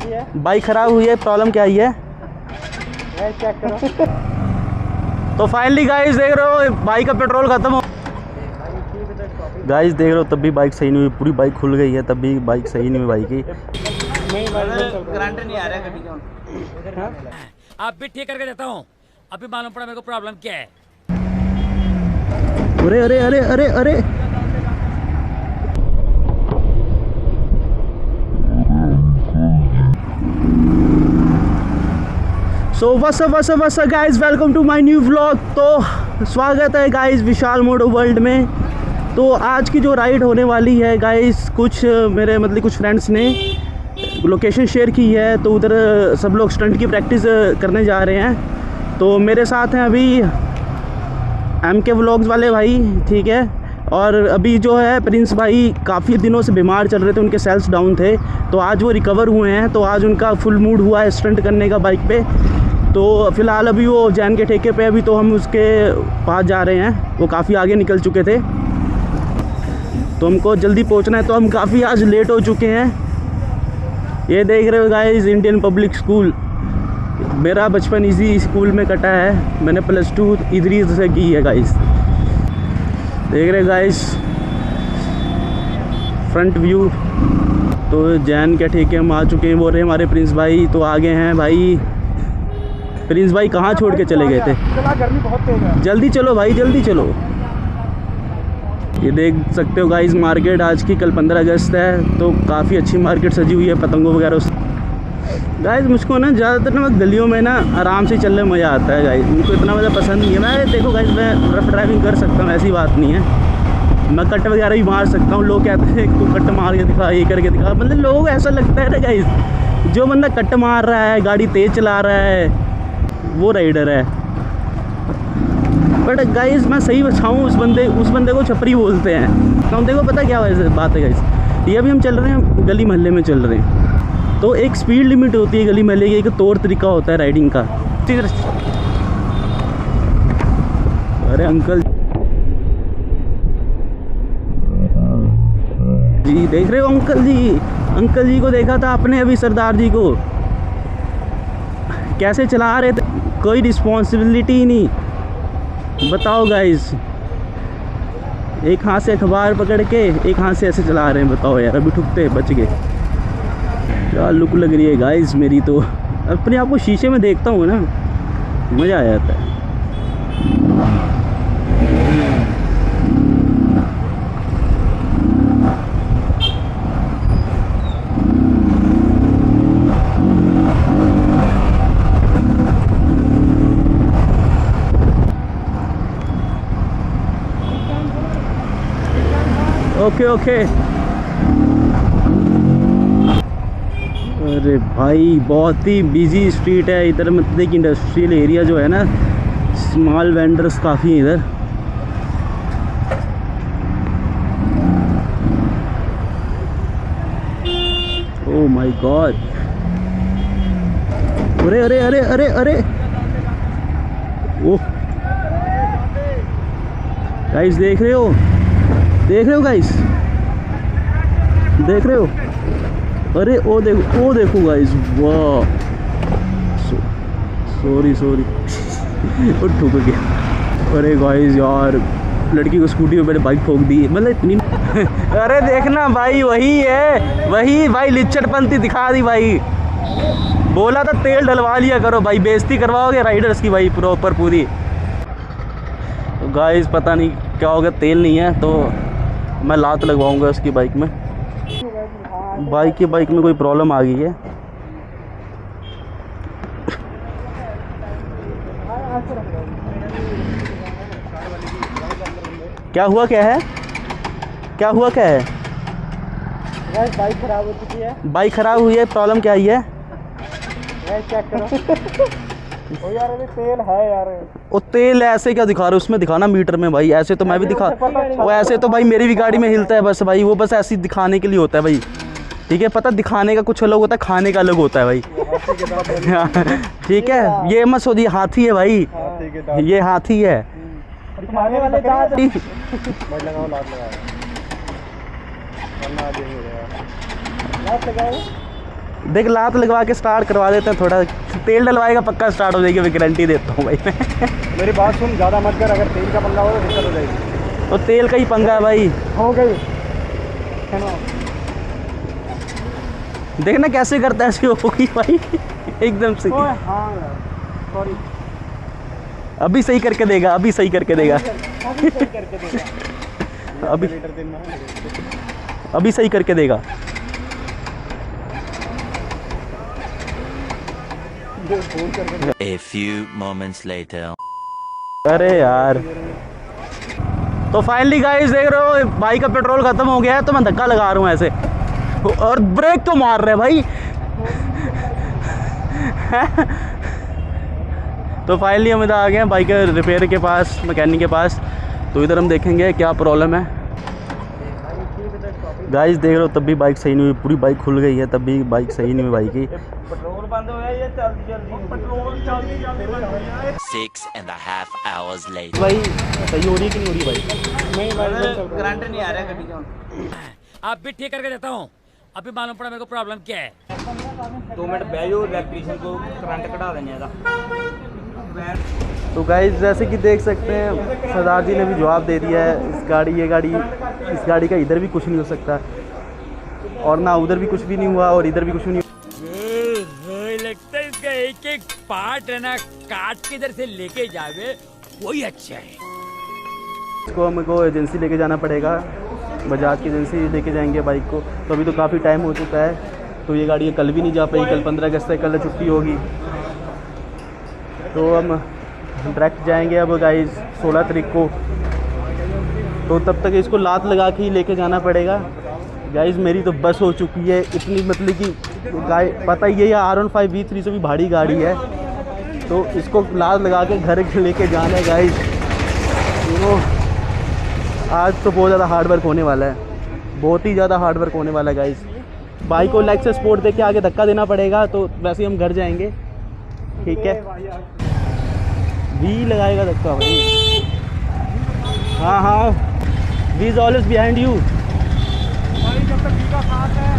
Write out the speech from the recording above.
Bike खराब हुई है, प्रॉब्लम क्या आई है? चेक करो। तो फाइनली गाइस देख रहे हो बाइक का पेट्रोल खत्म हो। गाइस देख रहे हो तब भी बाइक सही नहीं हुई, पूरी बाइक खुल गई है तब भी बाइक सही नहीं हुई बाइक की। गारंटी नहीं आ रहा है गाड़ी का। आप भी ठीक करके देता हूँ, अभी मालूम पड़ा मेरे को प्रॉब्लम क्या है। अरे अरे अरे अरे अरे so what's up guys, welcome to my new vlog. तो स्वागत है गाइस विशाल मोटो वर्ल्ड में। तो आज की जो राइड होने वाली है गाइस, कुछ मेरे मतलब कुछ फ्रेंड्स ने लोकेशन शेयर की है, तो उधर सब लोग स्टंट की प्रैक्टिस करने जा रहे हैं। तो मेरे साथ हैं अभी MK व्लॉग्स वाले भाई, ठीक है। और अभी जो है प्रिंस भाई काफ़ी दिनों से बीमार चल रहे थे, उनके सेल्स डाउन थे, तो आज वो रिकवर हुए हैं। तो आज उनका फुल मूड हुआ है स्टंट करने का बाइक पे। तो फ़िलहाल अभी वो जैन के ठेके पे, अभी तो हम उसके पास जा रहे हैं, वो काफ़ी आगे निकल चुके थे, तो हमको जल्दी पहुंचना है। तो हम काफ़ी आज लेट हो चुके हैं। ये देख रहे हो गाइस इंडियन पब्लिक स्कूल, मेरा बचपन इसी स्कूल में कटा है, मैंने +2 इधरी से की है गाइस। देख रहे गाइस फ्रंट व्यू। तो जैन के ठेके हम आ चुके हैं, बोल रहे हमारे प्रिंस भाई तो आगे हैं भाई। प्रिंस भाई कहाँ छोड़ के चले गए थे? गर्मी बहुत तेज है। जल्दी चलो भाई, जल्दी चलो। ये देख सकते हो गाइस मार्केट आज की, कल 15 अगस्त है तो काफ़ी अच्छी मार्केट सजी हुई है पतंगों वगैरह से। गाइस मुझको ना ज़्यादातर ना गलियों में ना आराम से चलने में मज़ा आता है गाइस, मुझको इतना मज़ा पसंद नहीं है। मैं देखो गाइस मैं रफ ड्राइविंग कर सकता हूँ, ऐसी बात नहीं है, मैं कट वगैरह भी मार सकता हूँ। लोग कहते हैं तू कट मार के दिखा, ये करके दिखा, मतलब लोगों को ऐसा लगता है ना गाइस जो बंदा कट मार रहा है, गाड़ी तेज़ चला रहा है, वो राइडर है। बट गाइस मैं सही बचाऊँ उस बंदे को छपरी बोलते हैं। तो देखो पता क्या वैसे बात है गाइस, ये अभी हम चल रहे हैं गली मोहल्ले में चल रहे हैं, तो एक स्पीड लिमिट होती है गली मोहल्ले की, एक तौर तरीका होता है राइडिंग का। अरे अंकल जी देख रहे हो, अंकल जी को देखा था आपने अभी, सरदार जी को कैसे चला रहे थे, कोई रिस्पॉन्सिबिलिटी नहीं। बताओ गाइस, एक हाथ से अखबार पकड़ के एक हाथ से ऐसे चला रहे हैं, बताओ यार। अभी ठुकते बच गए। क्या लुक लग रही है गाइस मेरी, तो अपने आप को शीशे में देखता हूँ ना, मज़ा आ जाता है। ओके। अरे भाई बहुत ही बिजी स्ट्रीट है इधर, मतलब एक इंडस्ट्रियल एरिया जो है ना, स्मॉल वेंडर्स काफ़ी हैं इधर। ओह माय गॉड, अरे अरे अरे अरे अरे ओह गाइस देख रहे हो गाइस, देख रहे हो? अरे ओ देखो गाइस, वाह सॉरी वो ठुक गया। अरे गाइस यार लड़की को स्कूटी पे मैंने बाइक ठोक दी, मतलब इतनी अरे देखना भाई वही भाई लिच्चड़पंती दिखा दी भाई। बोला था तेल डलवा लिया करो भाई, बेइज्जती करवाओगे राइडर्स की भाई प्रॉपर पूरी। तो गाइस पता नहीं क्या होगा, तेल नहीं है तो मैं लात लगवाऊंगा उसकी बाइक में। बाइक में कोई प्रॉब्लम आ गई है। क्या हुआ क्या है? बाइक खराब हो चुकी है। बाइक खराब हुई है, प्रॉब्लम क्या आई है? चेक करो। ओ यार अभी तेल है यार। वो तेल ऐसे क्या दिखा रहे हो, उसमें दिखाना मीटर में भाई, ऐसे तो मैं भी दिखा, वो ऐसे तो भाई मेरी भी गाड़ी में हिलता है बस भाई, वो बस ऐसे दिखाने के लिए होता है भाई, ठीक है। पता दिखाने का कुछ अलग होता है, खाने का अलग होता है भाई। ठीक है, ये मत सोचिए हाथी है भाई, ये हाथी है। तुम्हारे वाले दांत लगाओ। देख लात लगवा के स्टार्ट करवा देते हैं, थोड़ा तेल डलवाएगा पक्का स्टार्ट हो जाएगी, मैं गारंटी देता हूँ भाई मैं। मेरी बात सुन, ज़्यादा मत कर, अगर तेल का पंगा हो तो दिक्कत हो जाएगी। तो तेल का ही पंगा है भाई। हो गई है ना। देखना कैसे करता है, ऐसे होगी भाई एकदम से। ओए हाँ यार, सॉरी। अभी सही करके देगा, अभी सही करके देगा, अभी सही करके देगा। अभी लीटर तेल में अभी सही करके देगा। फोन करके। A few moments later. अरे यार, तो फाइनली गाइस देख रहे हो बाइक का पेट्रोल खत्म हो गया है, तो मैं धक्का लगा रहा हूँ ऐसे, और ब्रेक तो मार रहे भाई तो फाइनली हम इधर आ गए हैं बाइक रिपेयर के पास, मैकेनिक के पास। तो इधर हम देखेंगे क्या प्रॉब्लम है। गाइस देख रहे हो तब भी बाइक सही नहीं हुई, पूरी बाइक खुल गई है तब भी बाइक सही नहीं हुई बाइक की। पेट्रोल बंद हो गया, ये जल्दी जल्दी पेट्रोल जल्दी जल्दी बंद हो गया। 6.5 hours later. भाई सही हो रही है कि नहीं हो रही बाइक? नहीं भाई, करंट नहीं आ रहा है गाड़ी का। अब भी ठीक करके देता हूँ, अभी मालूम पड़ा मेरे को प्रॉब्लम क्या है। 2 मिनट बैठो, इलेक्ट्रीशियन को करंट कटा देने का। तो गाइस जैसे कि देख सकते हैं सरदार जी ने भी जवाब दे दिया है, इस गाड़ी का इधर भी कुछ नहीं हो सकता, और ना उधर भी कुछ भी नहीं हुआ और इधर भी कुछ भी नहीं। लगता है इसका एक एक पार्ट है ना काट के इधर से लेके जावे वही अच्छा है। इसको हमको एजेंसी लेके जाना पड़ेगा, बजाज की एजेंसी लेके जाएंगे बाइक को। तो अभी तो काफ़ी टाइम हो चुका है, तो ये गाड़ी कल भी नहीं जा पाई, कल 15 अगस्त है, कल छुट्टी होगी। तो हम डायरेक्ट जाएंगे अब गाइस 16 तारीख को, तो तब तक इसको लात लगा के ही लेके जाना पड़ेगा। गाइस मेरी तो बस हो चुकी है इतनी, मतलब कि पता ही है R15 V3 से भी भारी गाड़ी है, तो इसको लात लगा के घर लेके जाना है गाइस। आज तो बहुत ज़्यादा हार्ड वर्क होने वाला है, बहुत ही ज़्यादा हार्ड वर्क होने वाला है गाइस। बाइक को लेग से स्पोर्ट दे के आगे धक्का देना पड़ेगा, तो वैसे ही हम घर जाएंगे, ठीक है। वी लगाएगा धक्का भाई, हाँ we is always behind you. भाई जब तक वी का साथ है